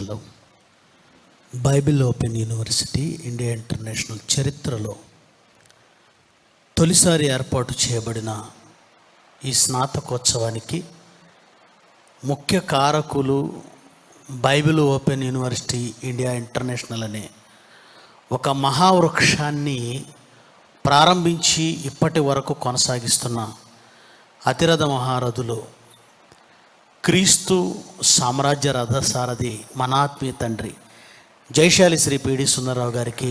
Hello. Bible open university India international చరిత్రలో తొలిసారి ఏర్పాటు చేయబడిన ఈ స్నాతకోత్సవానికి ముఖ్య కారకులు Bible open university India international అనే ఒక మహావృక్షాన్ని ప్రారంభించి ఇప్పటి వరకు కొనసాగిస్తున్న అతిరథ మహారథులు క్రీస్తు సామ్రాజ్య రథసారథి మన ఆత్మీయ తండ్రి జైశాలి శ్రీ పిడి సుందరరావు గారికి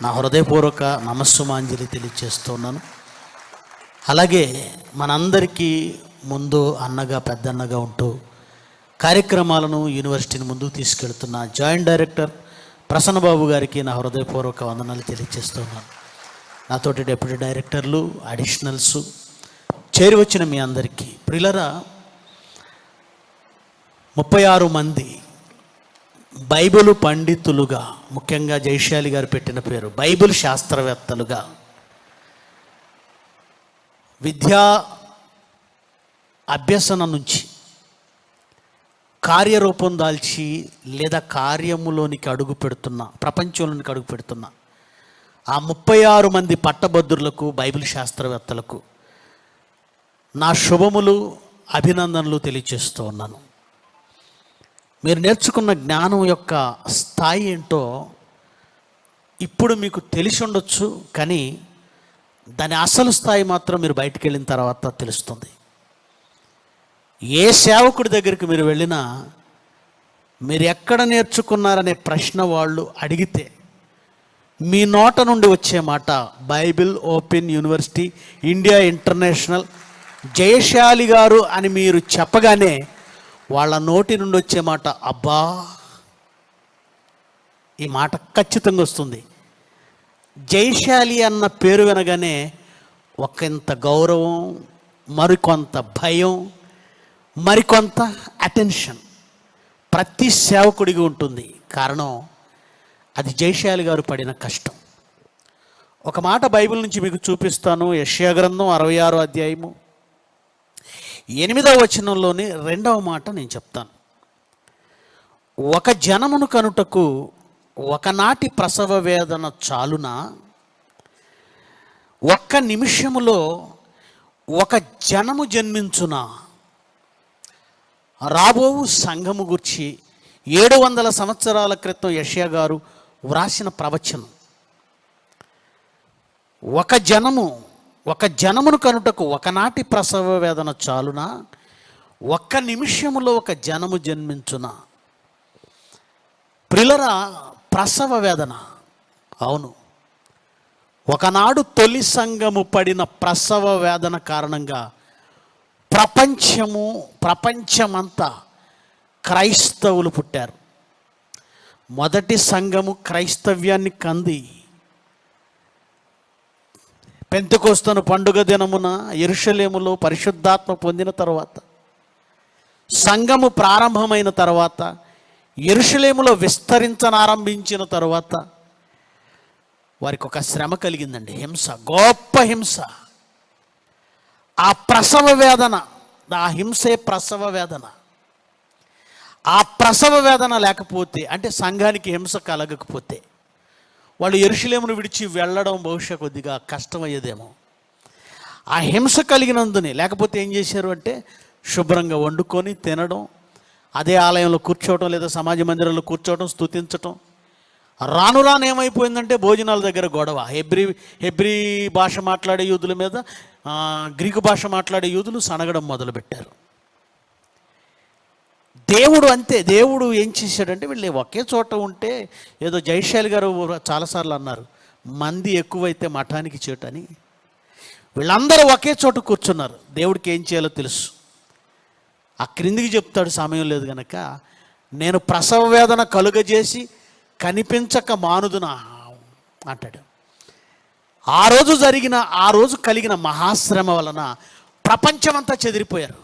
నా హృదయపూర్వక నమస్సుమాంజలి తెలియజేస్తున్నాను. అలాగే మనందరికీ ముందు అన్నగా పెద్దన్నగా ఉంటూ కార్యక్రమాలను యూనివర్సిటీని ముందుకు తీసుకెళ్తున్న జాయింట్ డైరెక్టర్ ప్రసన్నబాబు గారికి నా హృదయపూర్వక వందనాలు తెలియజేస్తున్నాను. నాతోటి డెప్యూటీ డైరెక్టర్లు, అడిషనల్స్, చేరి వచ్చిన మీ అందరికీ ప్రియులరా, 36 మంది బైబిల్ పండితులుగా, ముఖ్యంగా జైశాలి గారు పెట్టిన పేరు బైబిల్ శాస్త్రవేత్తలుగా, విద్యా అభ్యసన నుంచి కార్యరూపం దాల్చి లేదా కార్యములోనికి అడుగు పెడుతున్న, ప్రపంచంలోనికి అడుగు పెడుతున్న ఆ 36 మంది పట్టభద్రులకు, బైబిల్ శాస్త్రవేత్తలకు నా శుభములు, అభినందనలు తెలియజేస్తూ ఉన్నాను. మీరు నేర్చుకున్న జ్ఞానం యొక్క స్థాయి ఏంటో ఇప్పుడు మీకు తెలిసి ఉండొచ్చు, కానీ దాని అసలు స్థాయి మాత్రం మీరు బయటికి వెళ్ళిన తర్వాత తెలుస్తుంది. ఏ సేవకుడి దగ్గరికి మీరు వెళ్ళినా మీరు ఎక్కడ నేర్చుకున్నారనే ప్రశ్న వాళ్ళు అడిగితే మీ నోట నుండి వచ్చే మాట Bible open university India international Jayashali గారు అని మీరు చెప్పగానే వాళ్ళ నోటి నుండి వచ్చే మాట, అబ్బా, ఈ మాట ఖచ్చితంగా వస్తుంది. జైశాలి అన్న పేరు వినగానే ఒకంత గౌరవం, మరికొంత భయం, మరికొంత అటెన్షన్ ప్రతి సేవకుడికి ఉంటుంది. కారణం అది జైశాలి గారు పడిన కష్టం. ఒక మాట బైబిల్ నుంచి మీకు చూపిస్తాను. యెషయా గ్రంథం 66వ అధ్యాయము 8వ వచనంలోని 2వ మాట నేను చెప్తాను. ఒక జనమును కనుటకు ఒకనాటి ప్రసవ వేదన చాలున, ఒక్క నిమిషములో ఒక జనము జన్మించున. రాబోవు సంఘము గురించి 700 సంవత్సరాల క్రితం యెషయా గారు వ్రాసిన ప్రవచనం. ఒక జనమును కనుటకు ఒకనాటి ప్రసవ వేదన చాలున, ఒక్క నిమిషములో ఒక జనము జన్మించున. ప్రియులరా, ప్రసవ వేదన, అవును, ఒకనాడు తొలి సంఘము పడిన ప్రసవ వేదన కారణంగా ప్రపంచమంతా క్రైస్తవులు పుట్టారు. మొదటి సంఘము క్రైస్తవ్యాన్ని కంది. పెంతెకొస్తను పండుగ దినమున యెరూషలేములో పరిశుద్ధాత్మ పొందిన తర్వాత, సంఘము ప్రారంభమైన తర్వాత, యెరూషలేములో విస్తరించనారంభించిన తర్వాత వారికి ఒక శ్రమ కలిగిందండి. హింస, గొప్ప హింస. ఆ ప్రసవ వేదన, ఆ హింసే ప్రసవ వేదన. ఆ ప్రసవ వేదన లేకపోతే, అంటే సంఘానికి హింస కలగకపోతే వాళ్ళు యెరూషలేమును విడిచి వెళ్ళడం బహుశా కొద్దిగా కష్టమయ్యేదేమో. ఆ హింస కలిగినందునే, లేకపోతే ఏం చేశారు అంటే శుభ్రంగా వండుకొని తినడం, అదే ఆలయంలో కూర్చోవటం లేదా సమాజ మందిరంలో కూర్చోవటం, స్తుతించటం. రాను రాను ఏమైపోయిందంటే భోజనాల దగ్గర గొడవ. హెబ్రీ భాష మాట్లాడే యూదుల మీద గ్రీకు భాష మాట్లాడే యూదులు సనగడం మొదలుపెట్టారు. దేవుడు అంతే. దేవుడు ఏం చేశాడంటే, వీళ్ళు ఒకే చోట ఉంటే, ఏదో జైశాలి గారు చాలాసార్లు అన్నారు, మంది ఎక్కువైతే మఠానికి చేటని. వీళ్ళందరూ ఒకే చోట కూర్చున్నారు. దేవుడికి ఏం చేయాలో తెలుసు. ఆ క్రిందికి చెప్తాడు, సమయం లేదు కనుక, నేను ప్రసవ వేదన కలుగజేసి కనిపించక మానుదునా అంటాడు. ఆ రోజు కలిగిన మహాశ్రమ వలన ప్రపంచమంతా చెదిరిపోయారు.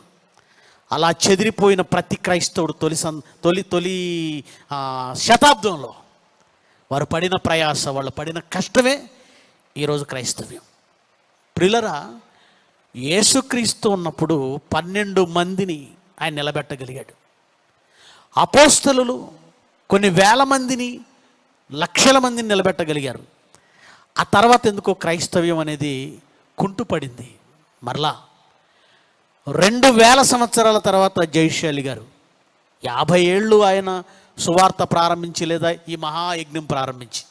అలా చెదిరిపోయిన ప్రతి క్రైస్తవుడు తొలి శతాబ్దంలో వారు పడిన ప్రయాస, వాళ్ళు పడిన కష్టమే ఈరోజు క్రైస్తవ్యం. ప్రియులరా, యేసుక్రీస్తు ఉన్నప్పుడు 12 మందిని ఆయన నిలబెట్టగలిగాడు. అపోస్తలులు కొన్ని వేల మందిని, లక్షల మందిని నిలబెట్టగలిగారు. ఆ తర్వాత ఎందుకో క్రైస్తవ్యం అనేది కుంటుపడింది. మరలా 2000 సంవత్సరాల తర్వాత జయశాలి గారు 50 ఏళ్ళు ఆయన సువార్త ప్రారంభించి, లేదా ఈ మహాయజ్ఞం ప్రారంభించి,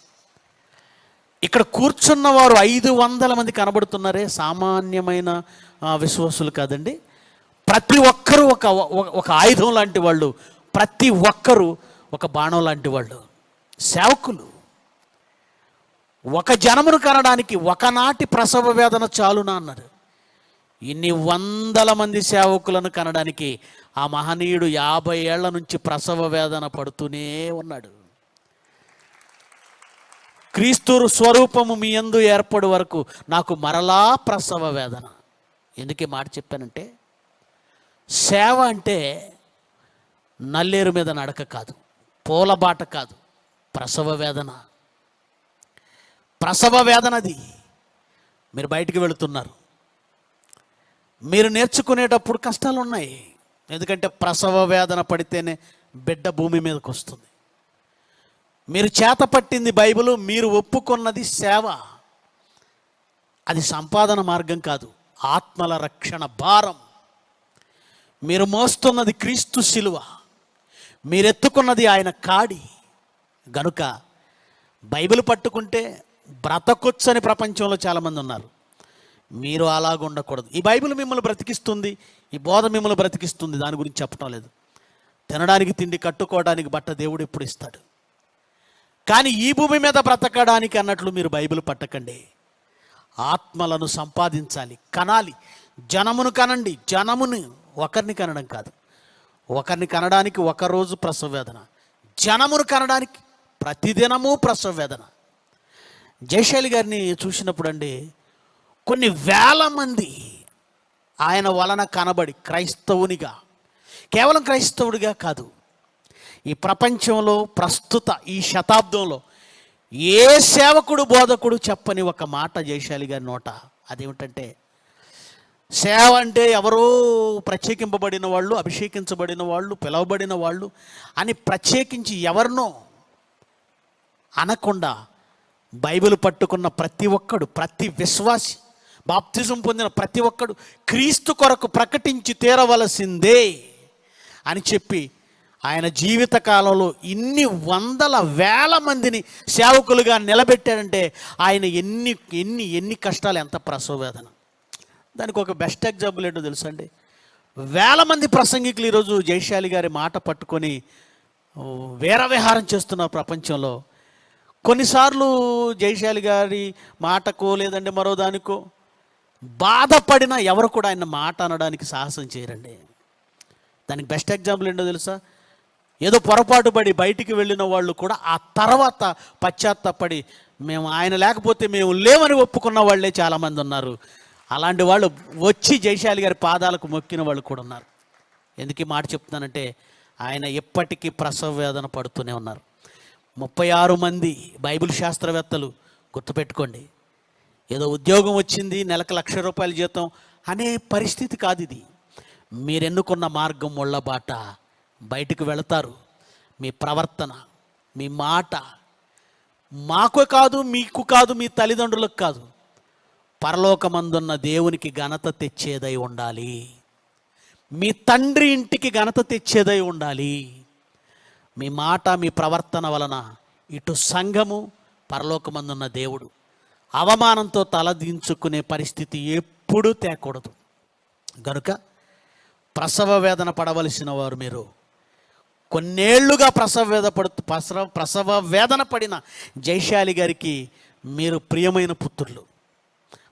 ఇక్కడ కూర్చున్న వారు 500 మంది కనబడుతున్నారే, సామాన్యమైన విశ్వాసులు కాదండి. ప్రతి ఒక్కరూ ఒక ఆయుధం లాంటి వాళ్ళు, ప్రతి ఒక్కరూ ఒక బాణం లాంటి వాళ్ళు, సేవకులు. ఒక జనమును కనడానికి ఒకనాటి ప్రసవ వేదన చాలునా అన్నారు. ఇన్ని 100 మంది సేవకులను కనడానికి ఆ మహనీయుడు 50 ఏళ్ల నుంచి ప్రసవ వేదన పడుతూనే ఉన్నాడు. క్రీస్తు స్వరూపము మీ యందు ఏర్పడు వరకు నాకు మరలా ప్రసవ వేదన. ఎందుకు ఈ మాట చెప్పానంటే, సేవ అంటే నల్లేరు మీద నడక కాదు, పూలబాట కాదు, ప్రసవ వేదన. ప్రసవ వేదనది. మీరు బయటికి వెళుతున్నారు, మీరు నేర్చుకునేటప్పుడు కష్టాలు ఉన్నాయి. ఎందుకంటే ప్రసవ వేదన పడితేనే బిడ్డ భూమి మీదకి వస్తుంది. మీరు చేత పట్టింది బైబిలు, మీరు ఒప్పుకున్నది సేవ. అది సంపాదన మార్గం కాదు, ఆత్మల రక్షణ భారం. మీరు మోస్తున్నది క్రీస్తు శిలువ, మీరెత్తుకున్నది ఆయన కాడి. గనుక బైబిల్ పట్టుకుంటే బ్రతకొచ్చని ప్రపంచంలో చాలామంది ఉన్నారు. మీరు అలాగ ఉండకూడదు. ఈ బైబిల్ మిమ్మల్ని బ్రతికిస్తుంది, ఈ బోధ మిమ్మల్ని బ్రతికిస్తుంది, దాని గురించి చెప్పడం లేదు. తినడానికి తిండి, కట్టుకోవడానికి బట్ట దేవుడు ఎప్పుడు ఇస్తాడు. కానీ ఈ భూమి మీద బ్రతకడానికి అన్నట్లు మీరు బైబిల్ పట్టకండి. ఆత్మలను సంపాదించాలి, కనాలి. జనమును కనండి. జనమును ఒకరిని కనడం కాదు, ఒకరిని కనడానికి ఒకరోజు ప్రసవ వేదన, జనమును కనడానికి ప్రతిదినము ప్రసవ వేదన. జయశాలి గారిని చూసినప్పుడు అండి, కొన్ని వేల మంది ఆయన వలన కనబడి క్రైస్తవునిగా, కేవలం క్రైస్తవుడిగా కాదు, ఈ ప్రపంచంలో ప్రస్తుత ఈ శతాబ్దంలో ఏ సేవకుడు బోధకుడు చెప్పని ఒక మాట జయశాలి గారి నోట. అదేమిటంటే, సేవ అంటే ఎవరో ప్రత్యేకింపబడిన వాళ్ళు, అభిషేకించబడిన వాళ్ళు, పిలువబడిన వాళ్ళు అని ప్రత్యేకించి ఎవరినో అనకుండా, బైబిల్ పట్టుకున్న ప్రతి ఒక్కడు, ప్రతి విశ్వాసి, బాప్తిజం పొందిన ప్రతి ఒక్కడు క్రీస్తు కొరకు ప్రకటించి తీరవలసిందే అని చెప్పి ఆయన జీవిత కాలంలో ఇన్ని 100,000 మందిని సేవకులుగా నిలబెట్టాడంటే ఆయన ఎన్ని కష్టాలు, ఎంత ప్రసవ వేదన. దానికి ఒక బెస్ట్ ఎగ్జాంపుల్ ఏంటో తెలుసా అండి? 1000 మంది ప్రసంగికులు ఈరోజు జయశాలి గారి మాట పట్టుకొని వీరవిహారం చేస్తున్న ప్రపంచంలో, కొన్నిసార్లు జయశాలి గారి మాటకో లేదంటే మరో దానికో బాధపడిన ఎవరు కూడా ఆయన మాట అనడానికి సాహసం చేయరండి. దానికి బెస్ట్ ఎగ్జాంపుల్ ఏంటో తెలుసా? ఏదో పొరపాటు పడి బయటికి వెళ్ళిన వాళ్ళు కూడా ఆ తర్వాత పశ్చాత్తాపడి, మేము ఆయన లేకపోతే మేము లేవని ఒప్పుకున్న వాళ్ళే చాలామంది ఉన్నారు. అలాంటి వాళ్ళు వచ్చి జయశాలి గారి పాదాలకు మొక్కిన వాళ్ళు కూడా ఉన్నారు. ఎందుకు ఈ మాట చెప్తున్నానంటే, ఆయన ఎప్పటికీ ప్రసవ వేదన పడుతూనే ఉన్నారు. 36 మంది బైబిల్ శాస్త్రవేత్తలు, గుర్తుపెట్టుకోండి, ఏదో ఉద్యోగం వచ్చింది, నెలకు ₹1,00,000 జీతం అనే పరిస్థితి కాదు ఇది. మీరు ఎన్నుకున్న మార్గం ముళ్ళబాట. బయటకు వెళతారు. మీ ప్రవర్తన, మీ మాట మాకు కాదు, మీకు కాదు, మీ తల్లిదండ్రులకు కాదు, పరలోకమందున్న దేవునికి ఘనత తెచ్చేదై ఉండాలి. మీ తండ్రి ఇంటికి ఘనత తెచ్చేదై ఉండాలి. మీ మాట, మీ ప్రవర్తన వలన ఇటు సంఘము, పరలోకమందున్న దేవుడు అవమానంతో తలదించుకునే పరిస్థితి ఎప్పుడూ తేకూడదు. గనుక ప్రసవ వేదన పడవలసిన వారు మీరు, కొన్నేళ్లుగా ప్రసవ వేదన పడిన జయశాలి గారికి మీరు ప్రియమైన పుత్రులు.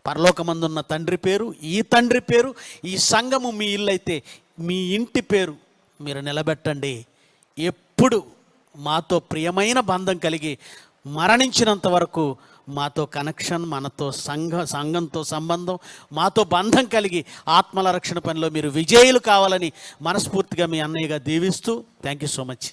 పరలోకమందున్న తండ్రి పేరు, ఈ తండ్రి పేరు, ఈ సంఘము మీ ఇల్లు అయితే మీ ఇంటి పేరు మీరు నిలబెట్టండి. ఎప్పుడు మాతో ప్రియమైన బంధం కలిగి మరణించినంత వరకు మాతో కనెక్షన్, మనతో సంఘంతో సంబంధం, మాతో బంధం కలిగి ఆత్మల రక్షణ పనిలో మీరు విజయులు కావాలని మనస్ఫూర్తిగా మీ అన్నయ్యగా దీవిస్తూ, థ్యాంక్ యూ సో మచ్.